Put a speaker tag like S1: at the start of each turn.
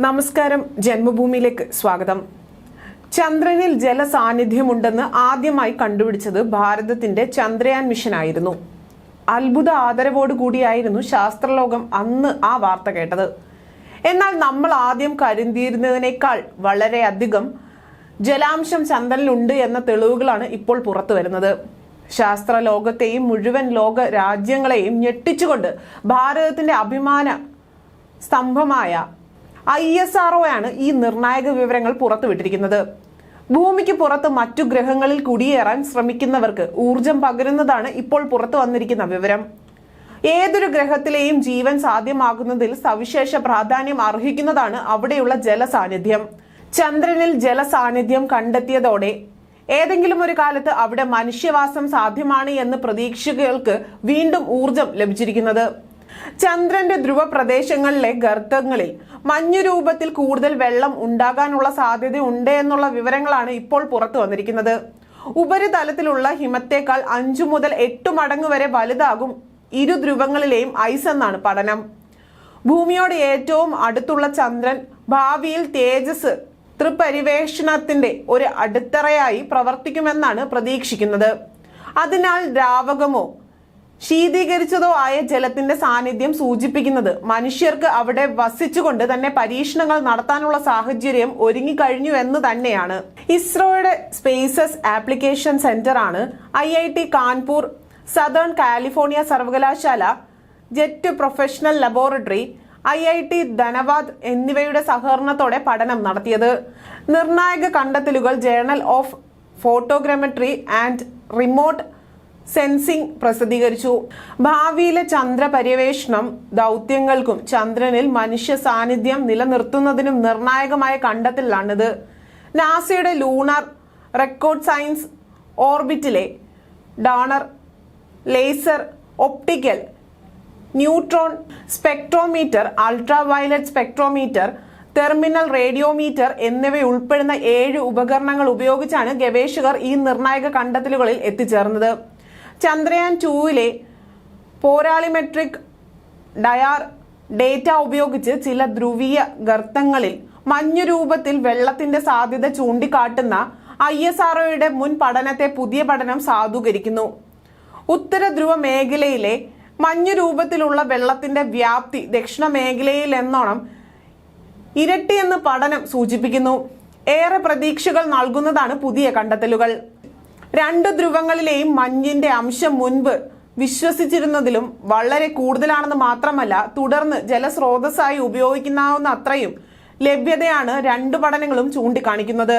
S1: നമസ്കാരം, ജന്മഭൂമിയിലേക്ക് സ്വാഗതം. ചന്ദ്രനിൽ ജലസാന്നിധ്യമുണ്ടെന്ന് ആദ്യമായി കണ്ടുപിടിച്ചത് ഭാരതത്തിന്റെ ചന്ദ്രയാൻ മിഷൻ ആയിരുന്നു. അത്ഭുത ആദരവോടുകൂടിയായിരുന്നു ശാസ്ത്രലോകം അന്ന് ആ വാർത്ത കേട്ടത്. എന്നാൽ നമ്മൾ ആദ്യം കരുതിയിരുന്നതിനേക്കാൾ വളരെയധികം ജലാംശം ചന്ദ്രനിലുണ്ട് എന്ന തെളിവുകളാണ് ഇപ്പോൾ പുറത്തു വരുന്നത്. ശാസ്ത്രലോകത്തെയും മുഴുവൻ ലോക രാജ്യങ്ങളെയും ഞെട്ടിച്ചുകൊണ്ട് ഭാരതത്തിന്റെ അഭിമാന സ്തംഭമായ ISRO ആണ് ഈ നിർണായക വിവരങ്ങൾ പുറത്തുവിട്ടിരിക്കുന്നത്. ഭൂമിക്ക് പുറത്ത് മറ്റു ഗ്രഹങ്ങളിൽ കുടിയേറാൻ ശ്രമിക്കുന്നവർക്ക് ഊർജം പകരുന്നതാണ് ഇപ്പോൾ പുറത്തു വന്നിരിക്കുന്ന വിവരം. ഏതൊരു ഗ്രഹത്തിലെയും ജീവൻ സാധ്യമാകുന്നതിൽ സവിശേഷ പ്രാധാന്യം അർഹിക്കുന്നതാണ് അവിടെയുള്ള ജലസാന്നിധ്യം. ചന്ദ്രനിൽ ജലസാന്നിധ്യം കണ്ടെത്തിയതോടെ ഏതെങ്കിലും ഒരു കാലത്ത് അവിടെ മനുഷ്യവാസം സാധ്യമാണ് എന്ന് പ്രതീക്ഷകൾക്ക് വീണ്ടും ഊർജം ലഭിച്ചിരിക്കുന്നത്. ചന്ദ്രന്റെ ധ്രുവ പ്രദേശങ്ങളിലെ ഗർത്തങ്ങളിൽ മഞ്ഞു രൂപത്തിൽ കൂടുതൽ വെള്ളം ഉണ്ടാകാനുള്ള സാധ്യത ഉണ്ട് എന്നുള്ള വിവരങ്ങളാണ് ഇപ്പോൾ പുറത്തു വന്നിരിക്കുന്നത്. ഉപരിതലത്തിലുള്ള ഹിമത്തേക്കാൾ 5 മുതൽ 8 മടങ്ങ് വരെ വലുതാകും ഇരു ധ്രുവങ്ങളിലെയും ഐസ് എന്നാണ് പഠനം. ഭൂമിയോട് ഏറ്റവും അടുത്തുള്ള ചന്ദ്രൻ ഭാവിയിൽ തേജസ് ത്രിപരിവേഷണത്തിന്റെ ഒരു അടിത്തറയായി പ്രവർത്തിക്കുമെന്നാണ് പ്രതീക്ഷിക്കുന്നത്. അതിനാൽ ദ്രാവകമോ ശീതീകരിച്ചതോ ആയ ജലത്തിന്റെ സാന്നിധ്യം സൂചിപ്പിക്കുന്നത് മനുഷ്യർക്ക് അവിടെ വസിച്ചുകൊണ്ട് തന്നെ പരീക്ഷണങ്ങൾ നടത്താനുള്ള സാഹചര്യം ഒരുങ്ങിക്കഴിഞ്ഞു എന്ന് തന്നെയാണ്. ഇസ്രോയുടെ സ്പേസസ് ആപ്ലിക്കേഷൻ സെന്റർ ആണ് IIT കാൺപൂർ, സദേൺ കാലിഫോർണിയ സർവകലാശാല, ജെറ്റ് പ്രൊഫഷണൽ ലബോറട്ടറി, IIT ധനബാദ് എന്നിവയുടെ സഹകരണത്തോടെ പഠനം നടത്തിയത്. നിർണായക കണ്ടെത്തലുകൾ journal of ഫോട്ടോഗ്രാമെട്രി and remote sensing പ്രസിദ്ധീകരിച്ചു. ഭാവിയിലെ ചന്ദ്ര പര്യവേഷണം ദൗത്യങ്ങൾക്കും ചന്ദ്രനിൽ മനുഷ്യ സാന്നിധ്യം നിലനിർത്തുന്നതിനും നിർണായകമായ കണ്ടെത്തലാണിത്. നാസയുടെ ലൂണാർ റെക്കോർഡ് സയൻസ് ഓർബിറ്റിലെ ഡോണർ laser optical neutron spectrometer, ultraviolet spectrometer, terminal radiometer എന്നിവയുൾപ്പെടുന്ന 7 ഉപകരണങ്ങൾ ഉപയോഗിച്ചാണ് ഗവേഷകർ ഈ നിർണായക കണ്ടെത്തലുകളിൽ എത്തിച്ചേർന്നത്. ചന്ദ്രയാൻ 2-ലെ പോരാളിമെട്രിക് ഡയാർ ഡേറ്റ ഉപയോഗിച്ച് ചില ധ്രുവീയ ഗർത്തങ്ങളിൽ മഞ്ഞു രൂപത്തിൽ വെള്ളത്തിന്റെ സാധ്യത ചൂണ്ടിക്കാട്ടുന്ന ISROയുടെ മുൻ പഠനത്തെ പുതിയ പഠനം സാധൂകരിക്കുന്നു. ഉത്തര ധ്രുവ മേഖലയിലെ മഞ്ഞു രൂപത്തിലുള്ള വെള്ളത്തിന്റെ വ്യാപ്തി ദക്ഷിണ മേഖലയിൽ എന്നോണം ഇരട്ടിയെന്ന് പഠനം സൂചിപ്പിക്കുന്നു. ഏറെ പ്രതീക്ഷകൾ നൽകുന്നതാണ് പുതിയ കണ്ടെത്തലുകൾ. 2 ധ്രുവങ്ങളിലെയും മഞ്ഞിന്റെ അംശം മുൻപ് വിശ്വസിച്ചിരുന്നതിലും വളരെ കൂടുതലാണെന്ന് മാത്രമല്ല, തുടർന്ന് ജലസ്രോതസ്സായി ഉപയോഗിക്കാവുന്ന അത്രയും ലഭ്യതയാണ് 2 പഠനങ്ങളും ചൂണ്ടിക്കാണിക്കുന്നത്.